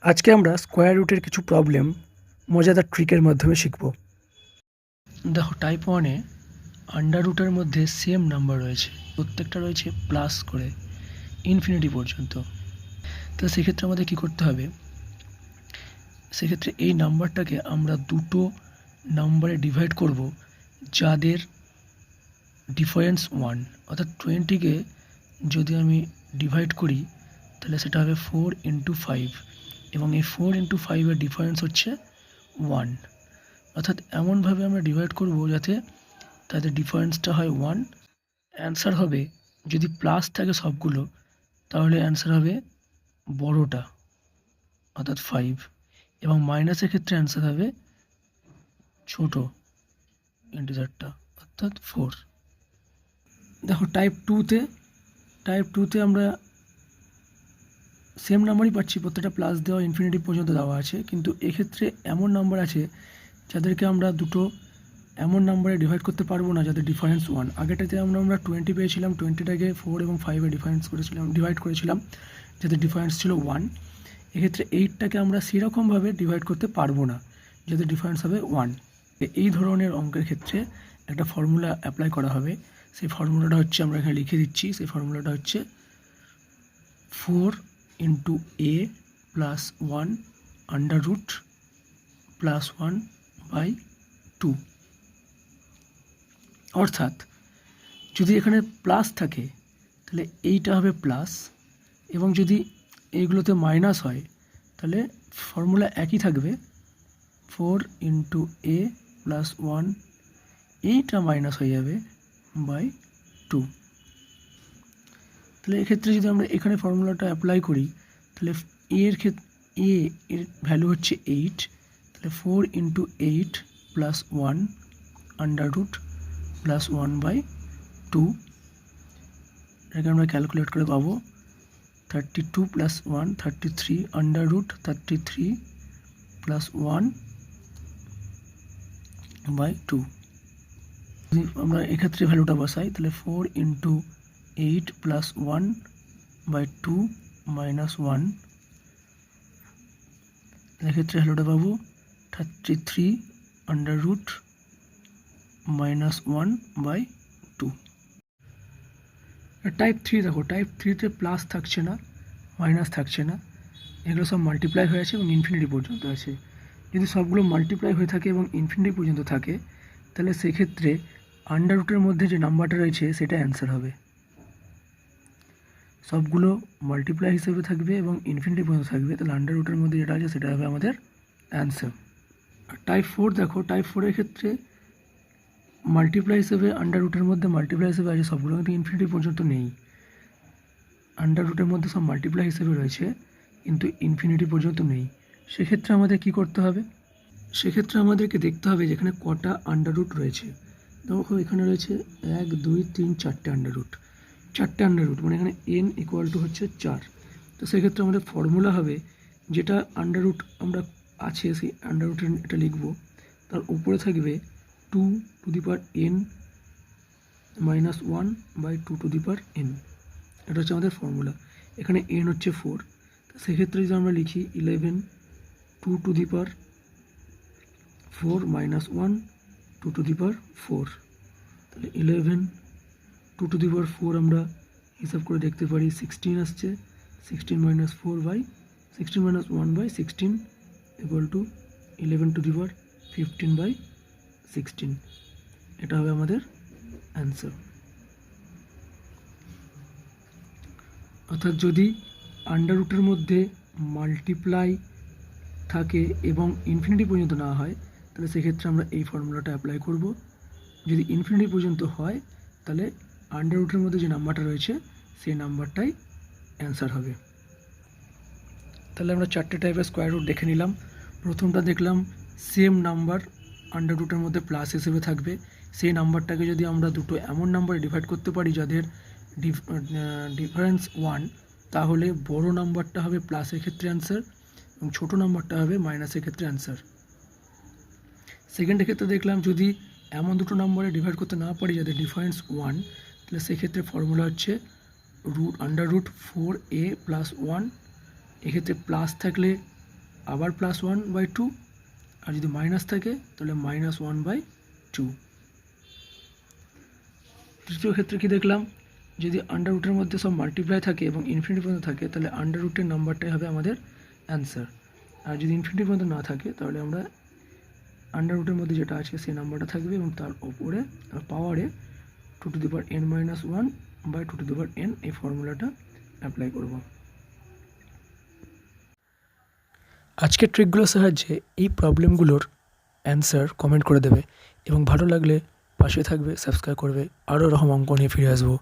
আজকে আমরা স্কোয়ার রুটের কিছু প্রবলেম মজাদার ট্রিকের মাধ্যমে শিখব। দেখো, টাইপ 1-এ আন্ডার রুটের মধ্যে সেম নাম্বার রয়েছে, প্রত্যেকটা রয়েছে প্লাস করে ইনফিনিটি পর্যন্ত। তো সেক্ষেত্রে আমাদের কী করতে হবে, সেক্ষেত্রে এই নাম্বারটাকে আমরা দুটো নাম্বারে ডিভাইড করব যাদের ডিফারেন্স 1, অর্থাৎ 20-কে যদি আমি ডিভাইড করি তাহলে সেটা হবে 4 × 5, এবং এই 4 × 5-এর ডিফারেন্স হচ্ছে 1। অর্থাৎ এমনভাবে আমরা ডিভাইড করব যাতে তাদের ডিফারেন্সটা হয় 1। অ্যান্সার হবে, যদি প্লাস থাকে সবগুলো তাহলে অ্যান্সার হবে বড়টা অর্থাৎ 5, এবং মাইনাসের ক্ষেত্রে অ্যান্সার হবে ছোট ইন্টিজারটা অর্থাৎ 4। দেখো, টাইপ 2-তে আমরা সেম নাম্বারই পাচ্ছি, প্রত্যেকটা প্লাস দেওয়া ইনফিনিটি পর্যন্ত দেওয়া আছে, কিন্তু এক্ষেত্রে এমন নাম্বার আছে যাদেরকে আমরা দুটো এমন নাম্বারে ডিভাইড করতে পারবো না যাদের ডিফারেন্স 1। আগেটাতে আমরা 20 পেয়েছিলাম, 20টাকে 4 এবং 5-এ ডিভাইড করেছিলাম যাদের ডিফারেন্স ছিল 1। এক্ষেত্রে 8টাকে আমরা সেরকমভাবে ডিভাইড করতে পারবো না যাদের ডিফারেন্স হবে 1। এই ধরনের অঙ্কের ক্ষেত্রে একটা ফর্মুলা অ্যাপ্লাই করা হবে। সেই ফর্মুলাটা হচ্ছে, আমরা এখানে লিখে দিচ্ছি, সেই ফর্মুলাটা হচ্ছে 4 × a + 1 √ +1/2। অর্থাৎ যদি এখানে প্লাস থাকে তাহলে এইটা হবে প্লাস, এবং যদি এইগুলোতে মাইনাস হয় তাহলে ফর্মুলা একই থাকবে, 4 × a + 1, এইটা মাইনাস হয়ে যাবে /2। তাহলে এক্ষেত্রে যদি আমরা এখানে ফর্মুলাটা অ্যাপ্লাই করি তাহলে এ এর ভ্যালু হচ্ছে 8, তাহলে 4 × 8 + 1 √+1/2। এটাকে আমরা ক্যালকুলেট করে পাবো 32 + 1 33 √33 + 1/2। যদি আমরা এক্ষেত্রে ভ্যালুটা বসাই তাহলে 4 × 8 + 1/2 - 1, এক্ষেত্রে ভ্যালুটা পাবো 33 √-1/2। টাইপ 3 দেখো, টাইপ 3-তে প্লাস থাকছে না, মাইনাস থাকছে না, এগুলো সব মাল্টিপ্লাই হয়ে আছে এবং ইনফিনিটি পর্যন্ত আছে। যদি সবগুলো মাল্টিপ্লাই হয়ে থাকে এবং ইনফিনিটি পর্যন্ত থাকে তাহলে সেক্ষেত্রে আন্ডার রুটের মধ্যে যে নাম্বারটা রয়েছে সেটা অ্যান্সার হবে। সবগুলো মাল্টিপ্লাই হিসেবে থাকবে এবং ইনফিনিটি পর্যন্ত থাকবে, তাহলে আন্ডার রুটের মধ্যে যেটা আছে সেটা হবে আমাদের অ্যান্সার। আর টাইপ 4 দেখো, টাইপ 4-এর ক্ষেত্রে মাল্টিপ্লাই হিসেবে আন্ডার রুটের মধ্যে মাল্টিপ্লাই হিসেবে আছে সবগুলো, কিন্তু ইনফিনিটি পর্যন্ত নেই। আন্ডার রুটের মধ্যে সব মাল্টিপ্লাই হিসেবে রয়েছে কিন্তু ইনফিনিটি পর্যন্ত নেই। সেক্ষেত্রে আমাদের কি করতে হবে, সেক্ষেত্রে আমাদেরকে দেখতে হবে যেখানে কটা আন্ডার রুট রয়েছে। দেখো, এখানে রয়েছে 1 2 3 4টে আন্ডার রুট, 4টে আন্ডার রুট, মানে এখানে n = হচ্ছে 4। তো সেক্ষেত্রে আমাদের ফর্মুলা হবে, যেটা আন্ডার রুট আমরা আছে সেই আন্ডার রুটের এটা লিখব, তার উপরে থাকবে 2n - 1/2n। এটা হচ্ছে আমাদের ফর্মুলা। এখানে n হচ্ছে 4, তো সেক্ষেত্রে যদি আমরা লিখি 11 2^4 - 1 2^4, তাহলে 11 2^4 আমরা হিসাব করে দেখতে পারি 16 আসছে, 16 - 1/16 = 11^15/16। এটা হবে আমাদের অ্যান্সার। অর্থাৎ যদি আন্ডার রুটের মধ্যে মাল্টিপ্লাই থাকে এবং ইনফিনিটি পর্যন্ত না হয় তাহলে সেক্ষেত্রে আমরা এই ফর্মুলাটা অ্যাপ্লাই করব। যদি ইনফিনিটি পর্যন্ত হয় তাহলে আন্ডার রুটের মধ্যে যে নাম্বারটা রয়েছে সেই নাম্বারটাই অ্যান্সার হবে। তাহলে আমরা 4টে টাইপের স্কোয়ার রুট দেখে নিলাম। প্রথমটা দেখলাম, সেম নাম্বার আন্ডার রুটের মধ্যে প্লাস হিসেবে থাকবে, সেই নাম্বারটাকে যদি আমরা দুটো এমন নাম্বারে ডিভাইড করতে পারি যাদের ডিফারেন্স 1, তাহলে বড় নাম্বারটা হবে প্লাসের ক্ষেত্রে অ্যান্সার এবং ছোটো নাম্বারটা হবে মাইনাসের ক্ষেত্রে অ্যান্সার। সেকেন্ডের ক্ষেত্রে দেখলাম, যদি এমন দুটো নাম্বারে ডিভাইড করতে না পারি যাদের ডিফারেন্স 1, তাহলে সেক্ষেত্রে ফর্মুলা হচ্ছে √4a + 1। এক্ষেত্রে প্লাস থাকলে আবার +1/2, আর যদি মাইনাস থাকে তাহলে -1/2। তৃতীয় ক্ষেত্রে কি দেখলাম, যদি আন্ডার রুটের মধ্যে সব মাল্টিপ্লাই থাকে এবং ইনফিনিটি পর্যন্ত থাকে তাহলে আন্ডার রুটের নাম্বারটাই হবে আমাদের অ্যান্সার। আর যদি ইনফিনিটি পর্যন্ত না থাকে তাহলে আমরা আন্ডার রুটের মধ্যে যেটা আছে সেই নাম্বারটা থাকবে এবং তার ওপরে পাওয়ারে 2n-1/2n এই ফর্মুলাটা অ্যাপ্লাই করব। আজকের ট্রিকগুলোর সাহায্যে এই প্রবলেমগুলোর অ্যান্সার কমেন্ট করে দেবে এবং ভালো লাগলে পাশে থাকবে, সাবস্ক্রাইব করবে। আরও এরকম অঙ্ক নিয়ে ফিরে আসবো।